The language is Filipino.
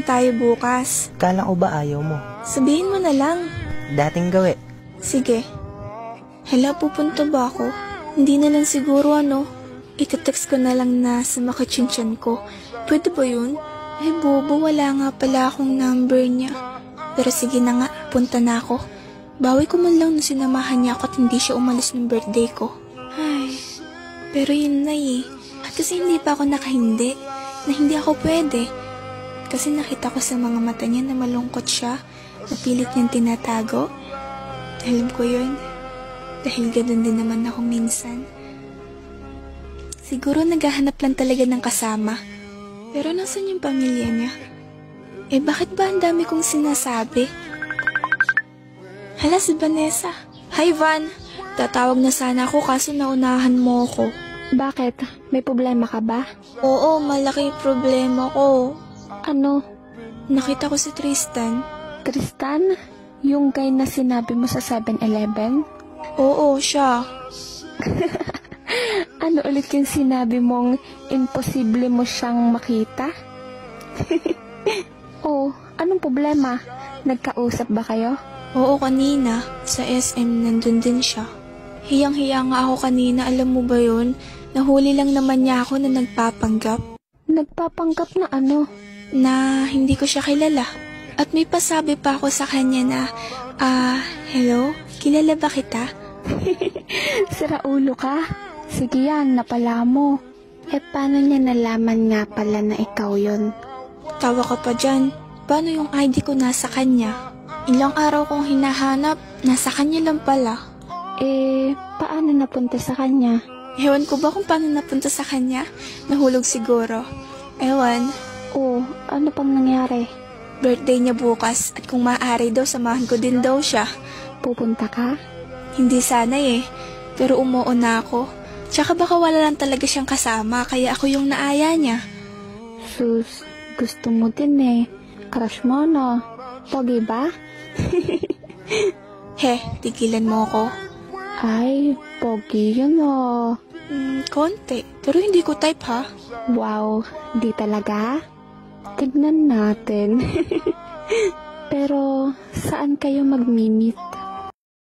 tayo bukas. Kala ko ba ayaw mo? Sabihin mo na lang. Dating gawi. Sige. Hala, pupunta ba ako? Hindi na lang siguro itetext ko na lang na sa makachinchan ko. Pwede ba yun? Ay bobo, wala nga pala akong number niya. Pero sige na nga, punta na ako. Bawi ko man lang nung sinamahan niya ako at hindi siya umalis ng birthday ko. Ay, pero yun na At kasi hindi pa ako nakahindi, na hindi ako pwede. Kasi nakita ko sa mga mata niya na malungkot siya, napilit niyang tinatago. Alam ko yun, dahil ganun din naman ako minsan. Siguro naghahanap lang talaga ng kasama. Pero nasan yung pamilya niya? Bakit ba ang dami kong sinasabi? Hala, si Vanessa. Hi, Van. Tatawag na sana ako kaso naunahan mo ako. Bakit? May problema ka ba? Oo, malaki problema ko. Ano? Nakita ko si Tristan. Tristan? Yung guy na sinabi mo sa 7-Eleven? Oo, siya. Ano ulit yung sinabi mong imposible mo siyang makita? Oh, anong problema? Nagkausap ba kayo? Oo, kanina. Sa SM nandun din siya. Hiyang-hiya nga ako kanina, alam mo ba yun? Nahuli lang naman niya ako na nagpapanggap. Nagpapanggap na ano? Na hindi ko siya kilala. At may pasabi pa ako sa kanya na, hello, kilala ba kita? Sira ulo ka? Sige yan, napala mo. Paano niya nalaman nga pala na ikaw yun? Tawa ka pa dyan. Paano yung ID ko nasa kanya? Ilang araw kong hinahanap, nasa kanya lang pala. Paano napunta sa kanya? Ewan ko ba kung paano napunta sa kanya? Nahulog siguro. Ewan. Oh, ano pang nangyari? Birthday niya bukas at kung maaari daw, samahan ko din daw siya. Pupunta ka? Hindi sana pero umuuna ako. Tsaka baka wala lang talaga siyang kasama, kaya ako yung naaya niya. Sus, gusto mo din Crush mo no? Pogi ba? Tigilan mo ako. Ay, pogi yun Konti, pero hindi ko type ha. Wow, di talaga? Tignan natin. Pero, saan kayo mag-meet?